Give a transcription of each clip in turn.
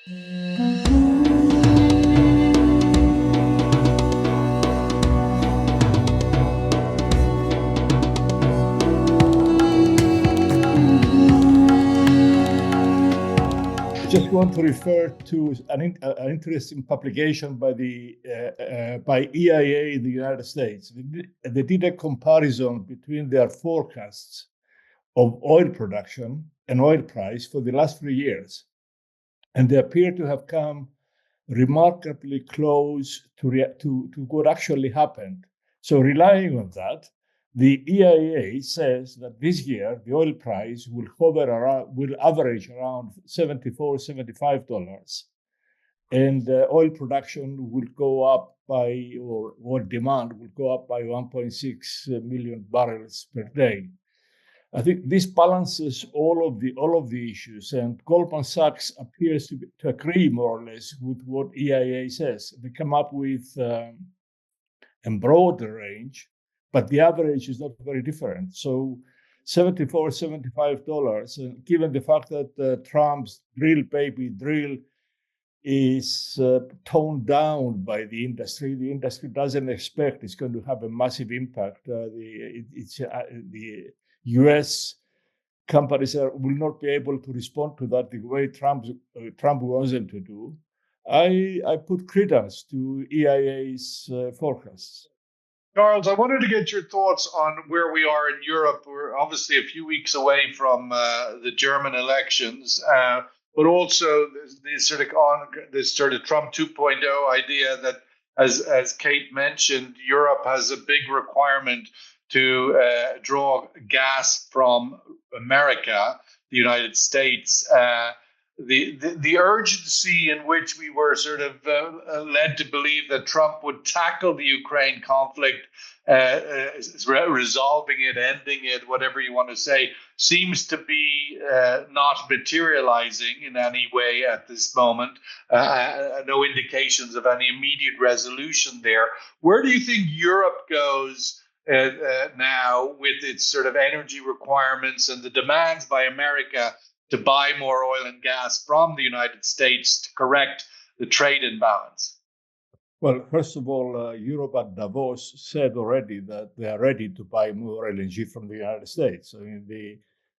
I just want to refer to an interesting publication by EIA in the United States. They did a comparison between their forecasts of oil production and oil price for the last 3 years, and they appear to have come remarkably close to what actually happened. So relying on that, the EIA says that this year the oil price will average around $74, $75, and oil production will go up by, or oil demand will go up by 1.6 million barrels per day. I think this balances all of the issues, and Goldman Sachs appears to agree more or less with what EIA says. They come up with a broader range, but the average is not very different. So $74, $75, given the fact that Trump's drill baby drill is toned down by the industry. The industry doesn't expect it's going to have a massive impact. The U.S. companies will not be able to respond to that the way Trump wants them to do. I put credence to EIA's forecasts. Charles, I wanted to get your thoughts on where we are in Europe. We're obviously a few weeks away from the German elections, but also this sort of Trump 2.0 idea that, as Kate mentioned, Europe has a big requirement to draw gas from America, the United States. The urgency in which we were sort of led to believe that Trump would tackle the Ukraine conflict, resolving it, ending it, whatever you want to say, seems to be not materializing in any way at this moment. No indications of any immediate resolution there. Where do you think Europe goes now with its sort of energy requirements and the demands by America to buy more oil and gas from the United States to correct the trade imbalance? Well, first of all, Europe at Davos said already that they are ready to buy more LNG from the United States. I mean,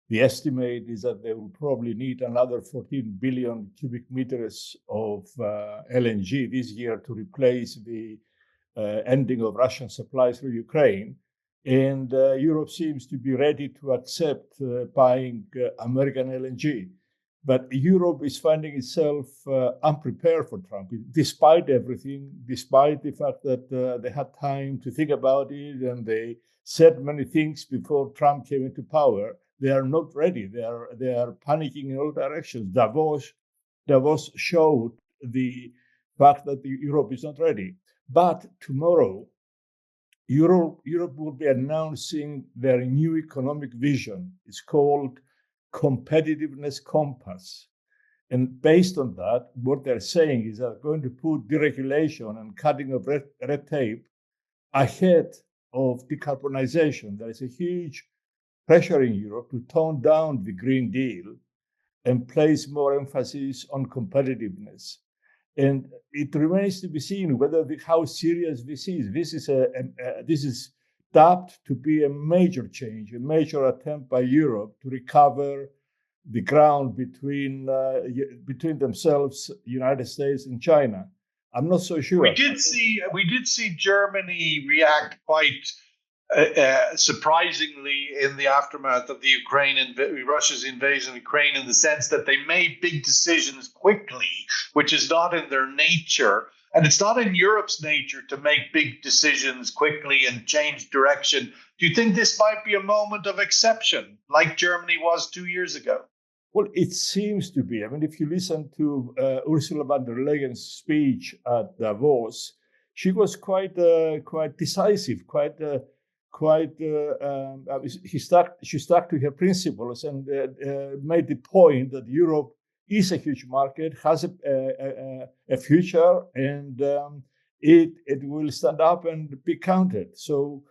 the estimate is that they will probably need another 14 billion cubic meters of LNG this year to replace the ending of Russian supplies through Ukraine. And Europe seems to be ready to accept buying American LNG. But Europe is finding itself unprepared for Trump, despite everything, despite the fact that they had time to think about it and they said many things before Trump came into power. They are not ready. They are panicking in all directions. Davos showed the fact that Europe is not ready. But tomorrow, Europe will be announcing their new economic vision. It's called Competitiveness Compass. And based on that, what they're saying is they're going to put deregulation and cutting of red tape ahead of decarbonization. There is a huge pressure in Europe to tone down the Green Deal and place more emphasis on competitiveness. And it remains to be seen how serious this is. This is dubbed to be a major change, a major attempt by Europe to recover the ground between themselves, United States and China. I'm not so sure. We did see Germany react quite surprisingly in the aftermath of the Russia's invasion of Ukraine, in the sense that they made big decisions quickly, which is not in their nature. And it's not in Europe's nature to make big decisions quickly and change direction. Do you think this might be a moment of exception, like Germany was 2 years ago? Well, it seems to be. I mean, if you listen to Ursula von der Leyen's speech at Davos, she was quite decisive, she stuck to her principles and made the point that Europe is a huge market, has a future, and it will stand up and be counted. So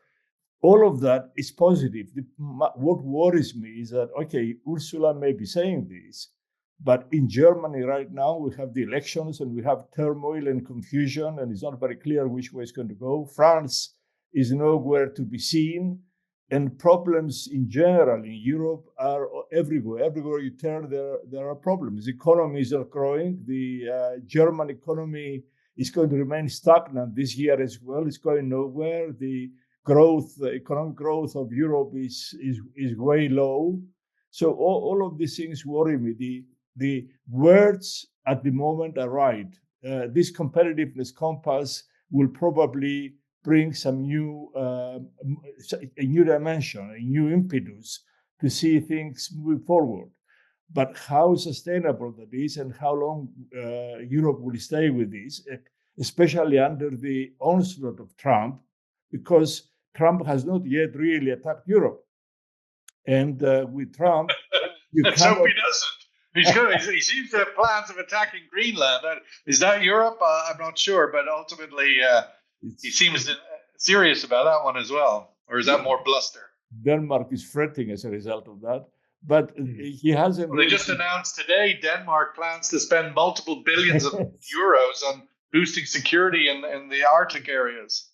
all of that is positive. What worries me is that, okay, Ursula may be saying this, But in Germany right now, we have the elections and we have turmoil and confusion, and it's not very clear which way it's going to go. France is nowhere to be seen, and problems in general in Europe are everywhere. Everywhere you turn, there are problems. The economy is not growing. The German economy is going to remain stagnant this year as well. It's going nowhere. The economic growth of Europe is way low. So all of these things worry me. The words at the moment are right. This competitiveness compass will probably bring some a new dimension, a new impetus to see things moving forward. But how sustainable that is and how long Europe will stay with this, especially under the onslaught of Trump, because Trump has not yet really attacked Europe. And with Trump, you let's hope he doesn't. He's good. He seems to have plans of attacking Greenland. Is that Europe? I'm not sure, but ultimately he seems serious about that one as well. Or is that more bluster? Denmark is fretting as a result of that. But he hasn't. Well, they just announced today Denmark plans to spend multiple billions of euros on boosting security in the Arctic areas.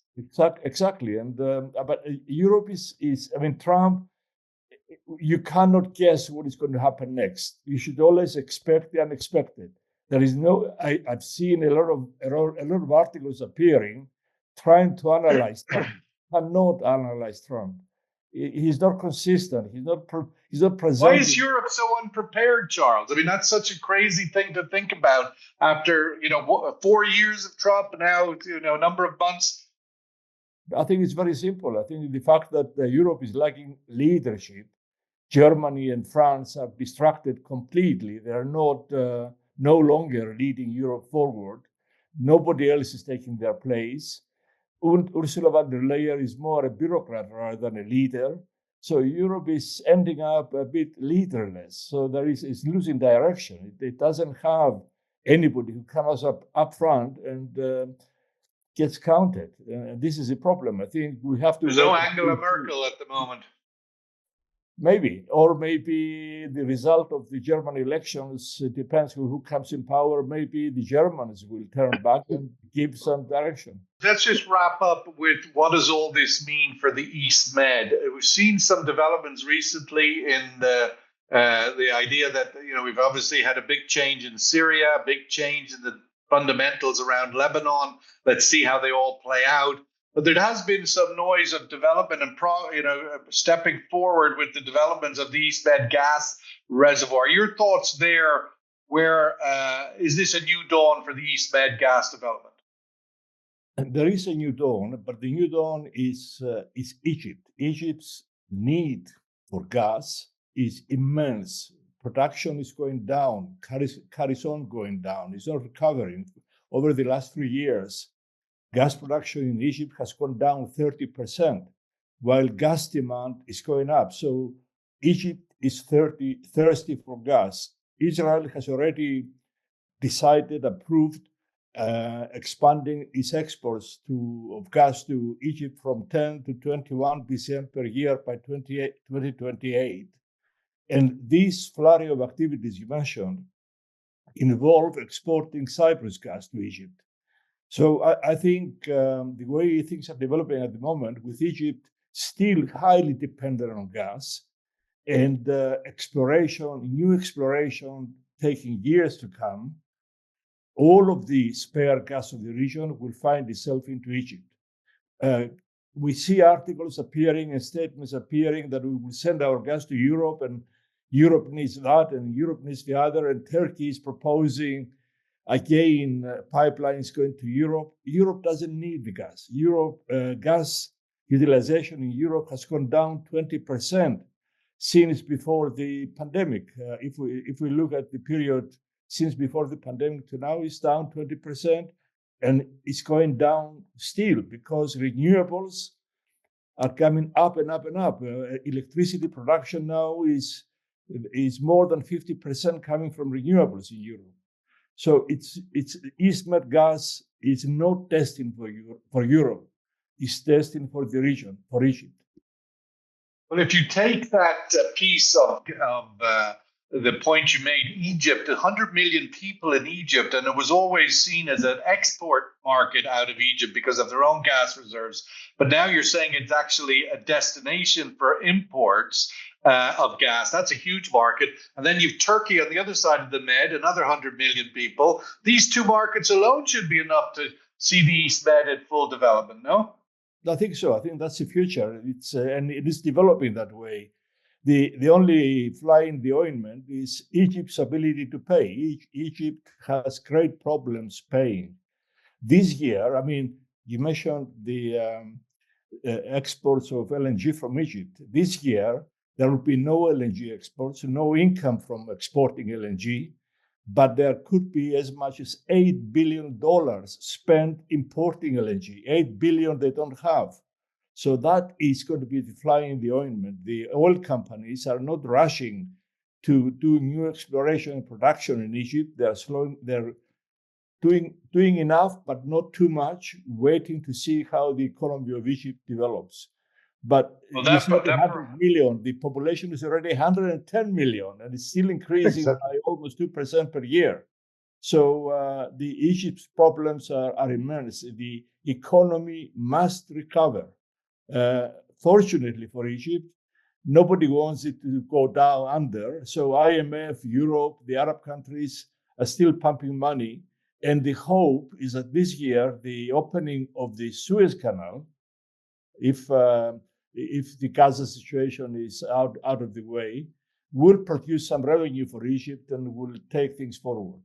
Exactly. And but Europe is. I mean, Trump. You cannot guess what is going to happen next. You should always expect the unexpected. There is no. I've seen a lot of articles appearing trying to analyze Trump. Cannot analyze Trump. He's not consistent. He's not present. Why is Europe so unprepared, Charles? I mean, that's such a crazy thing to think about after 4 years of Trump, now a number of months. I think it's very simple. I think the fact that Europe is lacking leadership, Germany and France are distracted completely. They are not no longer leading Europe forward. Nobody else is taking their place. Ursula von der Leyen is more a bureaucrat rather than a leader. So Europe is ending up a bit leaderless. So it's losing direction. It doesn't have anybody who comes up front and gets counted. This is a problem. I think we have to. There's no Angela Merkel at the moment. Maybe, or maybe the result of the German elections, it depends who comes in power. Maybe the Germans will turn back and give some direction. Let's just wrap up with what does all this mean for the East Med? We've seen some developments recently in the idea that we've obviously had a big change in Syria, a big change in the fundamentals around Lebanon. Let's see how they all play out. But there has been some noise of development and stepping forward with the developments of the East Med gas reservoir. Your thoughts there? Where is this a new dawn for the East Med gas development? And there is a new dawn, but the new dawn is Egypt. Egypt's need for gas is immense. Production is going down, carries on going down. It's not recovering. Over the last 3 years, gas production in Egypt has gone down 30%, while gas demand is going up. So Egypt is thirsty for gas. Israel has already approved expanding its exports of gas to Egypt from 10 to 21 BCM per year by 2028. And this flurry of activities you mentioned involve exporting Cyprus gas to Egypt. So I think the way things are developing at the moment, with Egypt still highly dependent on gas, and new exploration taking years to come, all of the spare gas of the region will find itself into Egypt. We see articles appearing and statements appearing that we will send our gas to Europe, and Europe needs that, and Europe needs the other, and Turkey is proposing again pipelines going to Europe. Europe doesn't need the gas. Gas utilization in Europe has gone down 20% since before the pandemic. If we look at the period since before the pandemic to now, it's down 20%, and it's going down still because renewables are coming up and up and up. Electricity production now is more than 50% coming from renewables in Europe. So it's East Med gas is not destined for Europe. It's destined for the region, for Egypt. Well, if you take that piece of the point you made, Egypt, 100 million people in Egypt, and it was always seen as an export market out of Egypt because of their own gas reserves. But now you're saying it's actually a destination for imports of gas. That's a huge market. And then you've Turkey on the other side of the Med, another 100 million people. These two markets alone should be enough to see the East Med in full development, no? I think so. I think that's the future. And it is developing that way. The only fly in the ointment is Egypt's ability to pay. Egypt has great problems paying. This year, I mean, you mentioned the exports of LNG from Egypt. This year, there will be no LNG exports, no income from exporting LNG, but there could be as much as $8 billion spent importing LNG. 8 billion they don't have. So that is going to be the fly in the ointment. The oil companies are not rushing to do new exploration and production in Egypt. They're doing enough, but not too much, waiting to see how the economy of Egypt develops. But you said 100 million, the population is already 110 million, and it's still increasing by almost 2% per year. So the Egypt's problems are immense. The economy must recover. Fortunately for Egypt, nobody wants it to go down under. So IMF, Europe, the Arab countries are still pumping money. And the hope is that this year, the opening of the Suez Canal, if the Gaza situation is out of the way, will produce some revenue for Egypt and will take things forward.